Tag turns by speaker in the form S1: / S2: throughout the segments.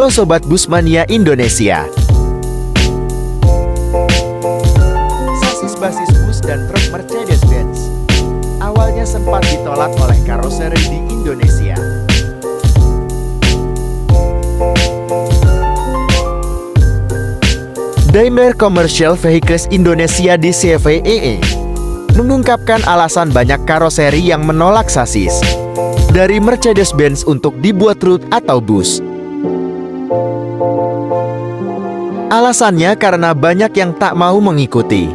S1: Halo Sobat Busmania Indonesia. Sasis basis bus dan truk Mercedes-Benz awalnya sempat ditolak oleh karoseri di Indonesia. Daimler Commercial Vehicles Indonesia (DCVEE) mengungkapkan alasan banyak karoseri yang menolak sasis dari Mercedes-Benz untuk dibuat truk atau bus. Alasannya karena banyak yang tak mau mengikuti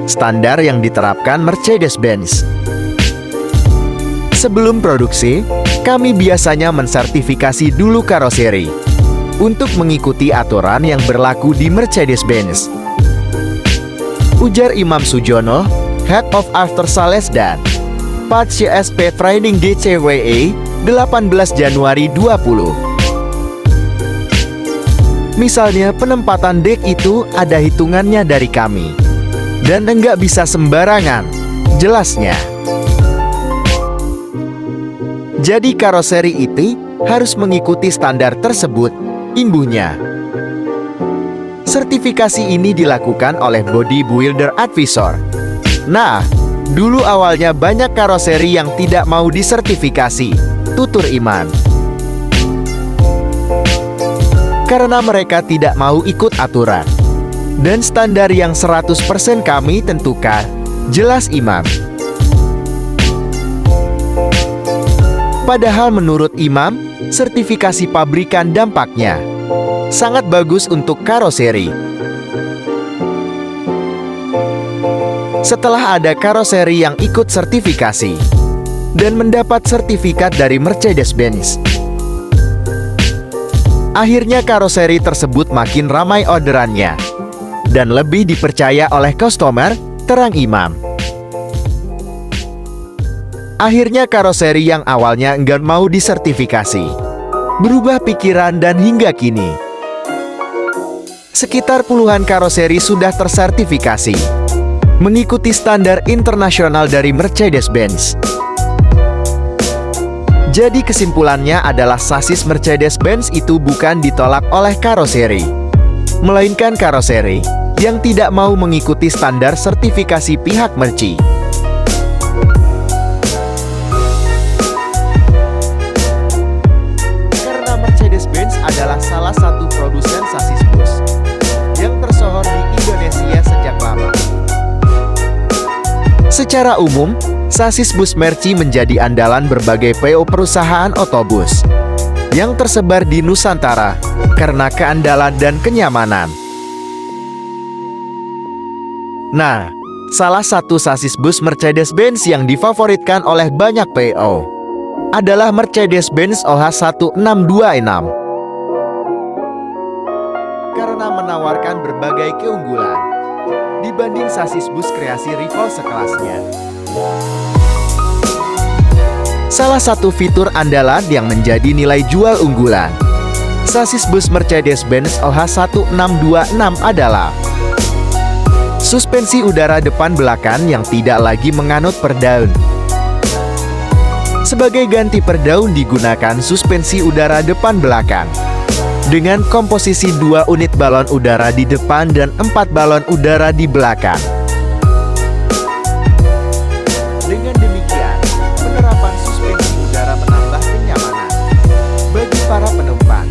S1: standar yang diterapkan Mercedes-Benz. Sebelum produksi, kami biasanya mensertifikasi dulu karoseri untuk mengikuti aturan yang berlaku di Mercedes-Benz, ujar Imam Sujono, Head of After Sales dan Part CSP Training DCVE, 18 Januari 20. Misalnya penempatan dek itu ada hitungannya dari kami, dan enggak bisa sembarangan, jelasnya. Jadi karoseri itu harus mengikuti standar tersebut, imbuhnya. Sertifikasi ini dilakukan oleh Body Builder Advisor. Nah, dulu awalnya banyak karoseri yang tidak mau disertifikasi, tutur Iman. Karena mereka tidak mau ikut aturan dan standar yang 100% kami tentukan, jelas Imam. Padahal menurut Imam, sertifikasi pabrikan dampaknya sangat bagus untuk karoseri. Setelah ada karoseri yang ikut sertifikasi dan mendapat sertifikat dari Mercedes-Benz, akhirnya karoseri tersebut makin ramai orderannya dan lebih dipercaya oleh customer, terang Imam. Akhirnya karoseri yang awalnya enggan mau disertifikasi berubah pikiran dan hingga kini sekitar puluhan karoseri sudah tersertifikasi mengikuti standar internasional dari Mercedes-Benz. Jadi kesimpulannya adalah sasis Mercedes-Benz itu bukan ditolak oleh karoseri, melainkan karoseri yang tidak mau mengikuti standar sertifikasi pihak Merci. Karena Mercedes-Benz adalah salah satu produsen sasis bus yang tersohor di Indonesia sejak lama. Secara umum, sasis bus Merci menjadi andalan berbagai PO perusahaan otobus yang tersebar di Nusantara karena keandalan dan kenyamanan. Nah, salah satu sasis bus Mercedes-Benz yang difavoritkan oleh banyak PO adalah Mercedes-Benz OH1626 karena menawarkan berbagai keunggulan dibanding sasis bus kreasi rival sekelasnya. Salah satu fitur andalan yang menjadi nilai jual unggulan sasis bus Mercedes-Benz OH1626 adalah suspensi udara depan belakang yang tidak lagi menganut per daun. Sebagai ganti per daun digunakan suspensi udara depan belakang dengan komposisi 2 unit balon udara di depan dan 4 balon udara di belakang. Dengan demikian, penerapan suspensi udara menambah kenyamanan bagi para penumpang.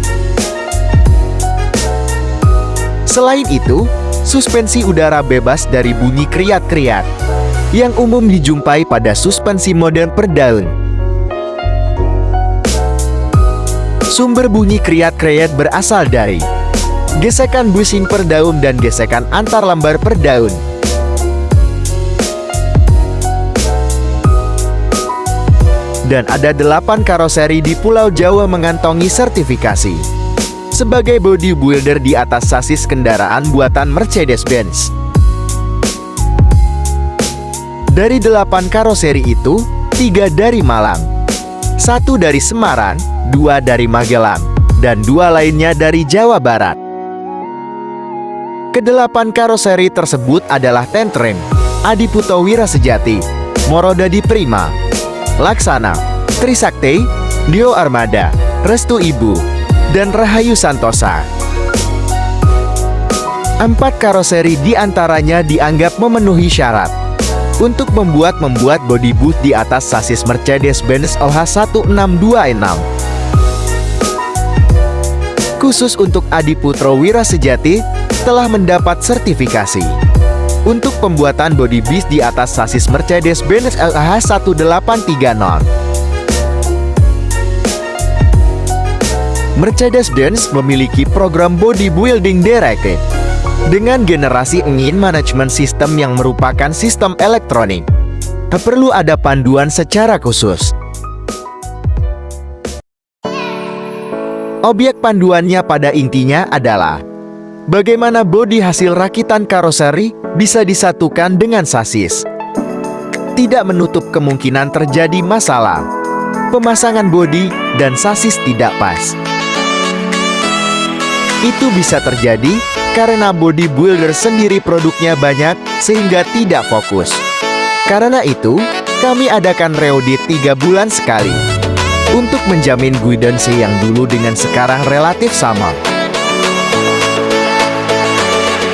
S1: Selain itu, suspensi udara bebas dari bunyi kriat-kriat yang umum dijumpai pada suspensi modern per daun. Sumber bunyi kriat-kriat berasal dari gesekan bushing per daun dan gesekan antar lambar per daun. Dan ada 8 karoseri di Pulau Jawa mengantongi sertifikasi sebagai body builder di atas sasis kendaraan buatan Mercedes-Benz. Dari 8 karoseri itu, 3 dari Malang, 1 dari Semarang, 2 dari Magelang, dan 2 lainnya dari Jawa Barat. Kedelapan karoseri tersebut adalah Tentrem, Adiputo Wirasejati, Morodadi Prima, Laksana, Trisakti, Dio Armada, Restu Ibu, dan Rahayu Santosa. 4 karoseri diantaranya dianggap memenuhi syarat untuk membuat body booth di atas sasis Mercedes-Benz OH1626. Khusus untuk Adi Putro Wira Sejati, telah mendapat sertifikasi untuk pembuatan body booth di atas sasis Mercedes-Benz OH1830. Mercedes-Benz memiliki program body building directed dengan generasi Engine Management System yang merupakan sistem elektronik. Perlu ada panduan secara khusus. Objek panduannya pada intinya adalah bagaimana bodi hasil rakitan karoseri bisa disatukan dengan sasis. Tidak menutup kemungkinan terjadi masalah pemasangan bodi dan sasis tidak pas. Itu bisa terjadi karena body builder sendiri produknya banyak sehingga tidak fokus. Karena itu, kami adakan reaudit 3 bulan sekali untuk menjamin guidance yang dulu dengan sekarang relatif sama.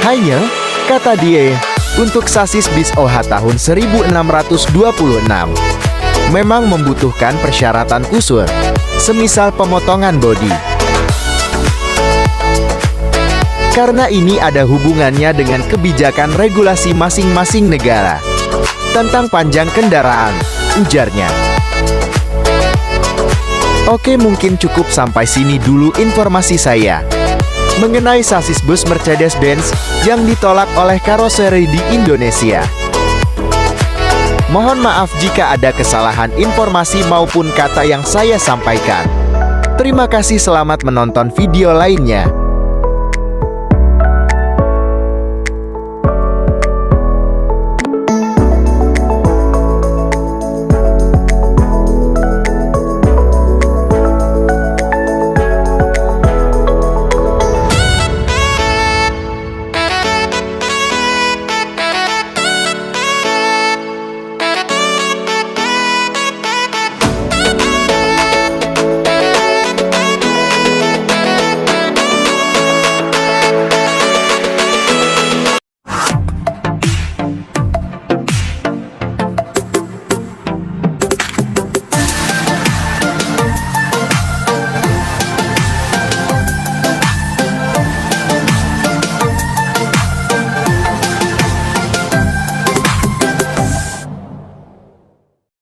S1: Hanya, kata dia, untuk sasis bis OH tahun 1626 memang membutuhkan persyaratan khusus, semisal pemotongan bodi. Karena ini ada hubungannya dengan kebijakan regulasi masing-masing negara tentang panjang kendaraan, ujarnya. Oke, mungkin cukup sampai sini dulu informasi saya mengenai sasis bus Mercedes-Benz yang ditolak oleh karoseri di Indonesia. Mohon maaf jika ada kesalahan informasi maupun kata yang saya sampaikan. Terima kasih, selamat menonton video lainnya.